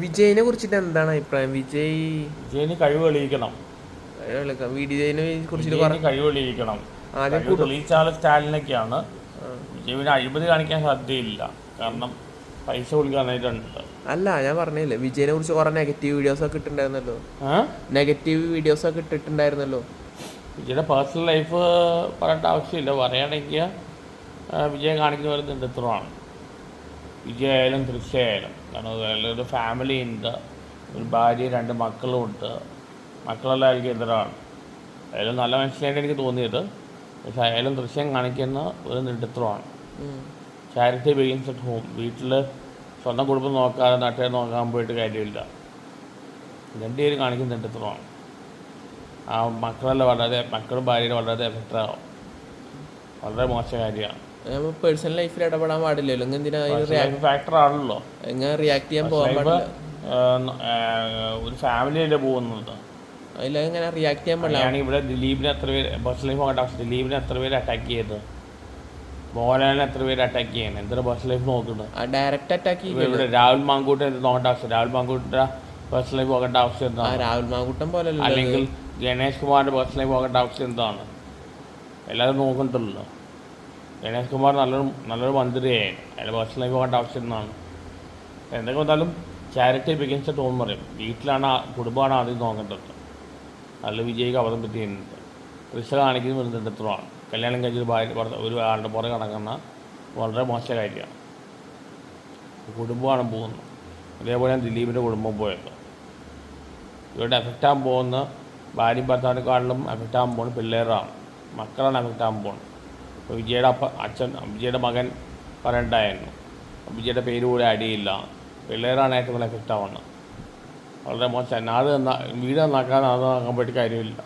വിജയിനെ കുറിച്ചിട്ട് എന്താണ് അഭിപ്രായം? വിജയിന് കഴിവ് തെളിയിക്കണം. വിജയിനെ കുറിച്ചിട്ട് വിജയിന് കഴിവ് തെളിയിക്കണം. ആദ്യം കഴിവ് തെളിയിച്ചാൽ സ്റ്റാലിനൊക്കെയാണ്. വിജയിന് അഴിമതി കാണിക്കാൻ സാധ്യതയില്ല. കാരണം പൈസ കൊടുക്കാനായിട്ടുണ്ട്. അല്ല, ഞാൻ പറഞ്ഞില്ലേ, വിജയിനെ കുറിച്ച് കുറെ നെഗറ്റീവ് വീഡിയോസ് ഒക്കെ ഇട്ടിട്ടുണ്ടായിരുന്നല്ലോ. നെഗറ്റീവ് വീഡിയോസ് ഒക്കെ ഇട്ടിട്ടുണ്ടായിരുന്നല്ലോ. വിജയുടെ പേഴ്സണൽ ലൈഫ് പറയേണ്ട ആവശ്യമില്ല. പറയുകയാണെങ്കിൽ വിജയം കാണിക്കുന്ന പോലെ നെടുത്തരമാണ്. വിജയായാലും തൃശ്ശയായാലും. കാരണം ഒരു ഫാമിലി ഉണ്ട്, ഒരു ഭാര്യ, 2 മക്കളുമുണ്ട്. മക്കളെല്ലാം എനിക്ക് എതിരാണ്. അയാലും നല്ല മനുഷ്യനായിട്ട് എനിക്ക് തോന്നിയത്. പക്ഷെ അയാലും ദൃശ്യം കാണിക്കുന്ന ഒരു നെടുത്തരമാണ്. Charity begins at home. വീട്ടിൽ സ്വന്തം കുടുംബം നോക്കാതെ നാട്ടുകാർ നോക്കാൻ പോയിട്ട് കാര്യമില്ല. രണ്ടുപേരും കാണിക്കുന്ന നെടുത്തരമാണ്. ആ മക്കളും ഭാര്യയുടെ വളരെ എഫക്റ്റാവും. വളരെ മോശം കാര്യമാണ്. പേഴ്സണൽ ലൈഫിൽ ഇടപെടാൻ പാടില്ലല്ലോ. ഫാക്ടർ ആണല്ലോ. എങ്ങനെ റിയാക്ട് ചെയ്യാൻ പോകാൻ പാടില്ല. ഒരു ഫാമിലിയല്ലേ പോകുന്നത്. അതിലെങ്ങനെ റിയാക്ട് ചെയ്യാൻ പാടില്ല. ഇവിടെ ദിലീപിനെ എത്ര പേര് പേഴ്സണൽ ലൈഫ് നോക്കേണ്ട ആവശ്യം. ദിലീപിനെ എത്ര പേര് അറ്റാക്ക് ചെയ്ത്, മോഹൻലാലിനെ എത്ര പേര് അറ്റാക്ക് ചെയ്യുന്നത്. എന്തൊരു പേഴ്സണൽ ലൈഫ് നോക്കുന്നത്. ഡയറക്റ്റ് അറ്റാക്ക് ഇവിടെ രാഹുൽ മാങ്കൂട്ടൻ നോക്കേണ്ട ആവശ്യം. രാഹുൽ മാങ്കൂട്ടിന്റെ പേഴ്സണൽ ലൈഫ് നോക്കേണ്ട ആവശ്യം എന്താണ്? രാഹുൽ മാങ്കൂട്ടൻ പോലെ അല്ലെങ്കിൽ ഗണേഷ് കുമാറിന്റെ പേഴ്സണൽ ലൈഫ് നോക്കേണ്ട ആവശ്യം എന്താണ്? എല്ലാവരും നോക്കണ്ടല്ലോ. ഗണേഷ് കുമാർ നല്ലൊരു മന്ത്രിയായി. അയാൾ പേഴ്സണൽ ലൈഫ് നോക്കേണ്ട ആവശ്യം എന്താണ്? എന്തൊക്കെ വന്നാലും ചാരിറ്റി ബിഗിൻസ് അറ്റ് ഹോം പറയും. വീട്ടിലാണ്, കുടുംബമാണ് ആദ്യം നോക്കേണ്ടത്. നല്ല വിജയിക്ക് അബദ്ധം പറ്റിയുണ്ട്. കൃഷ കാണിക്കുന്നത് ഒരു നെടുത്തരമാണ്. കല്യാണം കഴിച്ചൊരു ഒരു ആളുടെ പുറകെ നടക്കുന്ന വളരെ മോശം കാര്യമാണ്. കുടുംബമാണ് പോകുന്നത്. അതേപോലെയാണ് ദിലീപിൻ്റെ കുടുംബം പോയത്. ഇവരുടെ എഫക്റ്റാകാൻ പോകുന്ന ഭാര്യയും ഭർത്താവിനെക്കാളിലും എഫക്റ്റാകാൻ പോകുന്നത് പിള്ളേരാണ്, മക്കളാണ് എഫക്റ്റാകാൻ പോകുന്നത്. ഇപ്പോൾ വിജയുടെ മകൻ പറയണ്ടായിരുന്നു, വിജയുടെ പേര് കൂടെ അടിയില്ല. പിള്ളേരാണ് ഏറ്റവും കൂടുതൽ എഫക്റ്റ് ആവുന്നത്. വളരെ മോശം. വീട് നന്നാക്കാൻ അത് നന്നാക്കാൻ പറ്റിയ കാര്യമില്ല.